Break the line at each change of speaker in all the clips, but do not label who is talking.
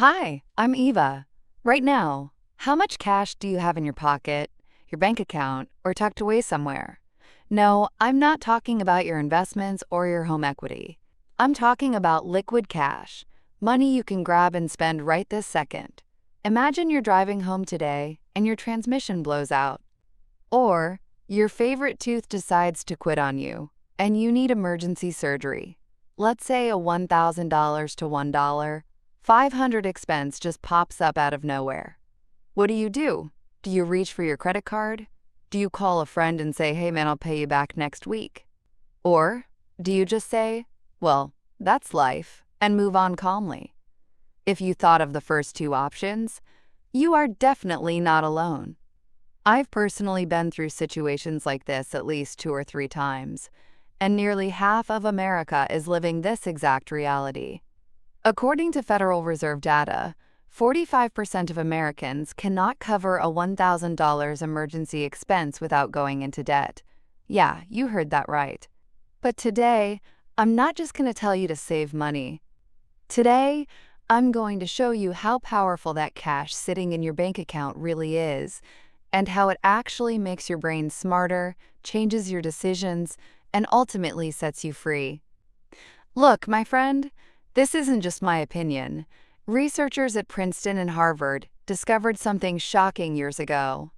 Hi, I'm Eva. Right now, how much cash do you have in your pocket, your bank account, or tucked away somewhere? No, I'm not talking about your investments or your home equity. I'm talking about liquid cash, money you can grab and spend right this second. Imagine you're driving home today and your transmission blows out. Or your favorite tooth decides to quit on you and you need emergency surgery. Let's say a $1,000 to $1, 500 expense just pops up out of nowhere. What do? Do you reach for your credit card? Do you call a friend and say, hey man, I'll pay you back next week? Or do you just say, well, that's life, and move on calmly? If you thought of the first two options, you are definitely not alone. I've personally been through situations like this at least 2 or 3 times, and nearly half of America is living this exact reality. According to Federal Reserve data, 45% of Americans cannot cover a $1,000 emergency expense without going into debt. Yeah, you heard that right. But today, I'm not just going to tell you to save money. Today, I'm going to show you how powerful that cash sitting in your bank account really is, and how it actually makes your brain smarter, changes your decisions, and ultimately sets you free. Look, my friend, this isn't just my opinion. Researchers at Princeton and Harvard discovered something shocking years ago.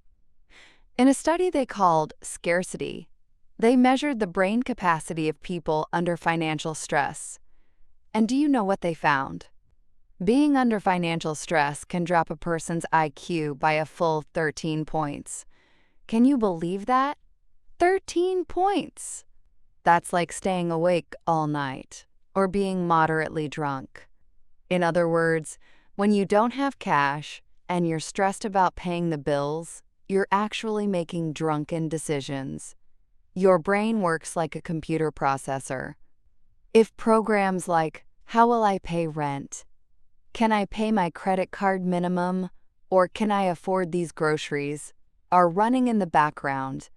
In a study they called Scarcity, they measured the brain capacity of people under financial stress. And do you know what they found? Being under financial stress can drop a person's IQ by a full 13 points. Can you believe that? 13 points! That's like staying awake all night, or being moderately drunk. In other words, when you don't have cash and you're stressed about paying the bills, you're actually making drunken decisions. Your brain works like a computer processor. If programs like, how will I pay rent? Can I pay my credit card minimum? Or can I afford these groceries? Are running in the background,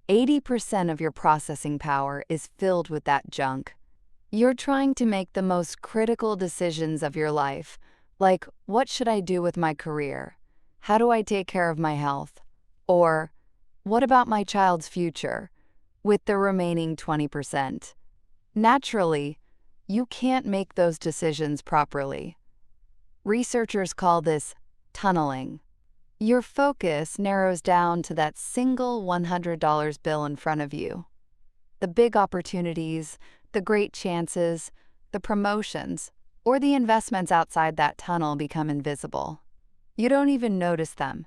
80% of your processing power is filled with that junk. You're trying to make the most critical decisions of your life, like, what should I do with my career? How do I take care of my health? Or, what about my child's future? With the remaining 20%. Naturally, you can't make those decisions properly. Researchers call this tunneling. Your focus narrows down to that single $100 bill in front of you. The big opportunities, the great chances, the promotions, or the investments outside that tunnel become invisible. You don't even notice them.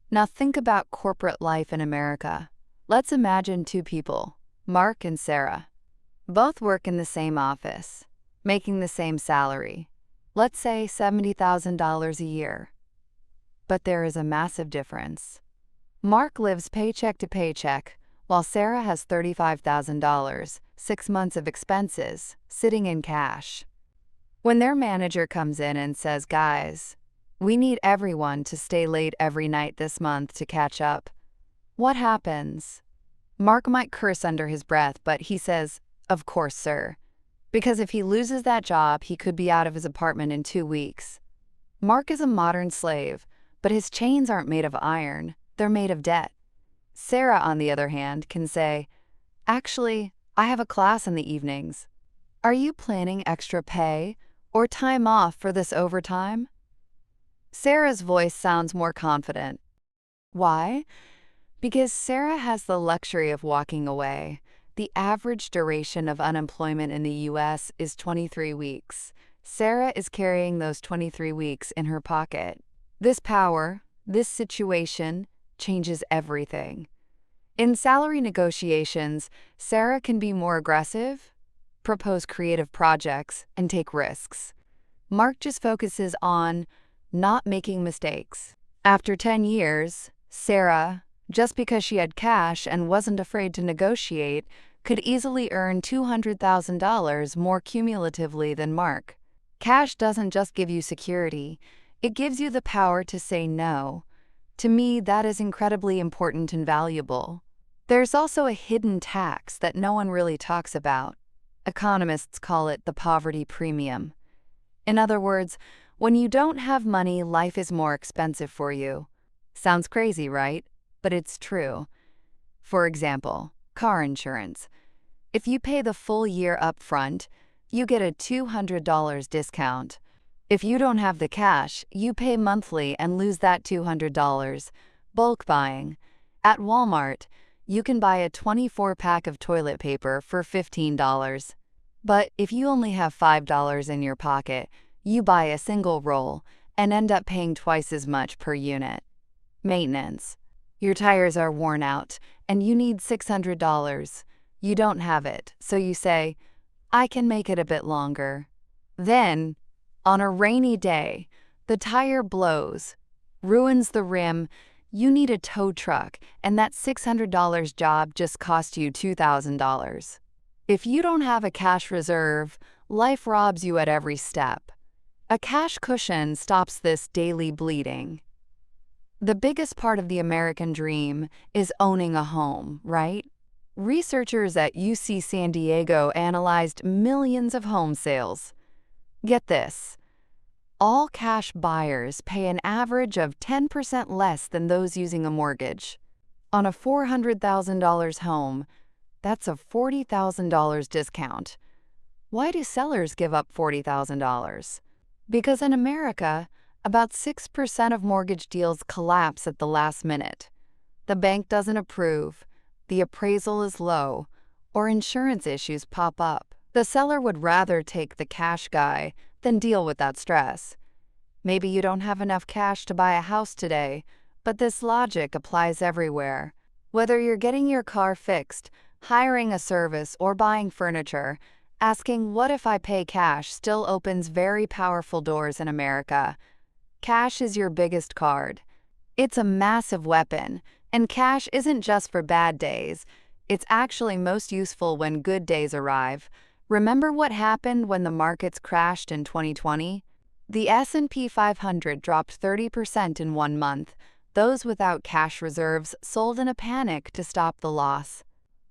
Now think about corporate life in America. Let's imagine two people, Mark and Sarah. Both work in the same office, making the same salary. Let's say $70,000 a year. But there is a massive difference. Mark lives paycheck to paycheck, while Sarah has $35,000, 6 months of expenses, sitting in cash. When their manager comes in and says, guys, we need everyone to stay late every night this month to catch up, what happens? Mark might curse under his breath, but he says, of course, sir. Because if he loses that job, he could be out of his apartment in 2 weeks. Mark is a modern slave, but his chains aren't made of iron, they're made of debt. Sarah, on the other hand, can say, actually, I have a class in the evenings. Are you planning extra pay or time off for this overtime? Sarah's voice sounds more confident. Why? Because Sarah has the luxury of walking away. The average duration of unemployment in the U.S. is 23 weeks. Sarah is carrying those 23 weeks in her pocket. This power, this situation, changes everything. In salary negotiations, Sarah can be more aggressive, propose creative projects, and take risks. Mark just focuses on not making mistakes. After 10 years, Sarah, just because she had cash and wasn't afraid to negotiate, could easily earn $200,000 more cumulatively than Mark. Cash doesn't just give you security, it gives you the power to say no. To me, that is incredibly important and valuable. There's also a hidden tax that no one really talks about. Economists call it the poverty premium. In other words, When you don't have money, life is more expensive for you. Sounds crazy, right? But it's true. For example, car insurance. If you pay the full year up front, you get a $200 discount. If you don't have the cash, you pay monthly and lose that $200. Bulk buying. At Walmart, you can buy a 24-pack of toilet paper for $15. But if you only have $5 in your pocket, you buy a single roll and end up paying twice as much per unit. Maintenance. Your tires are worn out and you need $600. You don't have it, so you say, I can make it a bit longer. Then, on a rainy day, the tire blows, ruins the rim, you need a tow truck, and that $600 job just cost you $2,000. If you don't have a cash reserve, life robs you at every step. A cash cushion stops this daily bleeding. The biggest part of the American dream is owning a home, right? Researchers at UC San Diego analyzed millions of home sales. Get this. All cash buyers pay an average of 10% less than those using a mortgage. On a $400,000 home, that's a $40,000 discount. Why do sellers give up $40,000? Because in America, about 6% of mortgage deals collapse at the last minute. The bank doesn't approve, the appraisal is low, or insurance issues pop up. The seller would rather take the cash guy than deal with that stress. Maybe you don't have enough cash to buy a house today, but this logic applies everywhere. Whether you're getting your car fixed, hiring a service, or buying furniture, asking what if I pay cash still opens very powerful doors in America. Cash is your biggest card. It's a massive weapon, and cash isn't just for bad days. It's actually most useful when good days arrive. Remember what happened when the markets crashed in 2020? The S&P 500 dropped 30% in 1 month. Those without cash reserves sold in a panic to stop the loss.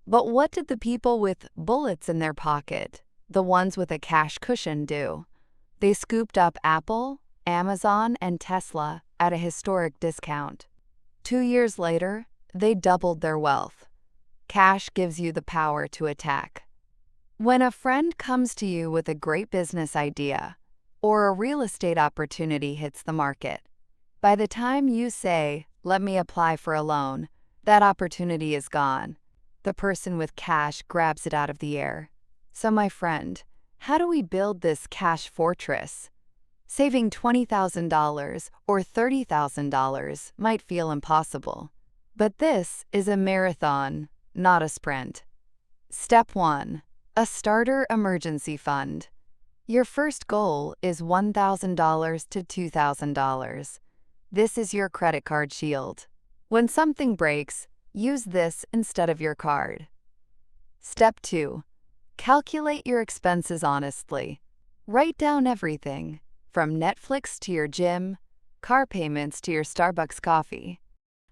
But what did the people with bullets in their pocket, the ones with a cash cushion, do? They scooped up Apple, Amazon, and Tesla at a historic discount. 2 years later, they doubled their wealth. Cash gives you the power to attack. When a friend comes to you with a great business idea, or a real estate opportunity hits the market, by the time you say, "Let me apply for a loan," that opportunity is gone. The person with cash grabs it out of the air. So my friend, how do we build this cash fortress? Saving $20,000 or $30,000 might feel impossible. But this is a marathon, not a sprint. Step 1. A starter emergency fund. Your first goal is $1,000 to $2,000. This is your credit card shield. When something breaks, use this instead of your card. Step 2. Calculate your expenses honestly. Write down everything, from Netflix to your gym, car payments to your Starbucks coffee.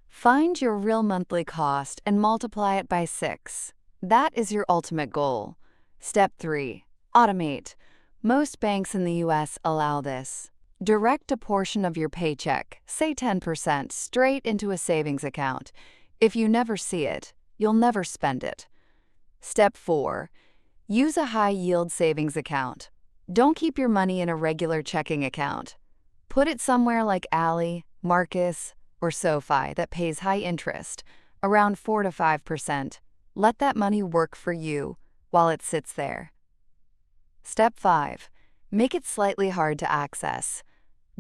Find your real monthly cost and multiply it by 6. That is your ultimate goal. Step 3. Automate. Most banks in the U.S. allow this. Direct a portion of your paycheck, say 10%, straight into a savings account. If you never see it, you'll never spend it. Step 4. Use a high-yield savings account. Don't keep your money in a regular checking account. Put it somewhere like Ally, Marcus, or SoFi that pays high interest, around 4 to 5%. Let that money work for you while it sits there. Step 5. Make it slightly hard to access.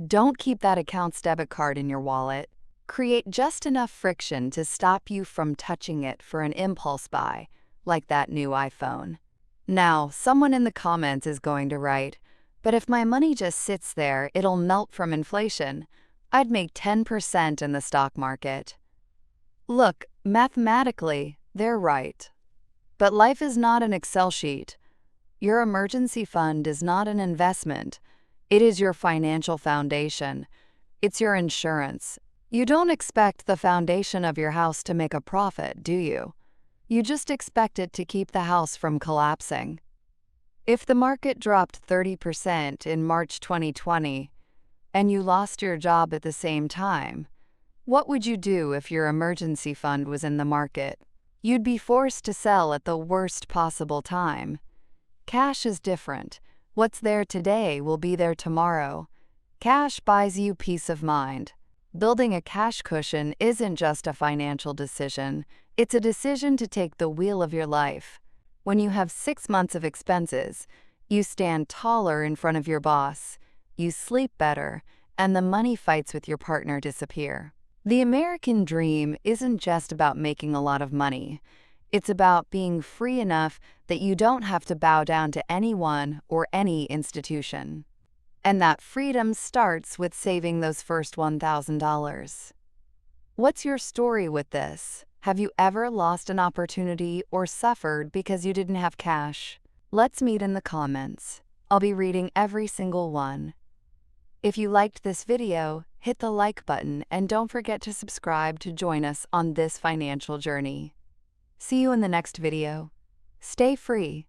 Don't keep that account's debit card in your wallet. Create just enough friction to stop you from touching it for an impulse buy, like that new iPhone. Now, someone in the comments is going to write, "But if my money just sits there, it'll melt from inflation. I'd make 10% in the stock market." Look, mathematically, they're right. But life is not an Excel sheet. Your emergency fund is not an investment. It is your financial foundation. It's your insurance. You don't expect the foundation of your house to make a profit, do you? You just expect it to keep the house from collapsing. If the market dropped 30% in March 2020, and you lost your job at the same time. What would you do if your emergency fund was in the market? You'd be forced to sell at the worst possible time. Cash is different. What's there today will be there tomorrow. Cash buys you peace of mind. Building a cash cushion isn't just a financial decision, it's a decision to take the wheel of your life. When you have 6 months of expenses, you stand taller in front of your boss, you sleep better, and the money fights with your partner disappear. The American dream isn't just about making a lot of money. It's about being free enough that you don't have to bow down to anyone or any institution. And that freedom starts with saving those first $1,000. What's your story with this? Have you ever lost an opportunity or suffered because you didn't have cash? Let's meet in the comments. I'll be reading every single one. If you liked this video, hit the like button and don't forget to subscribe to join us on this financial journey. See you in the next video. Stay free.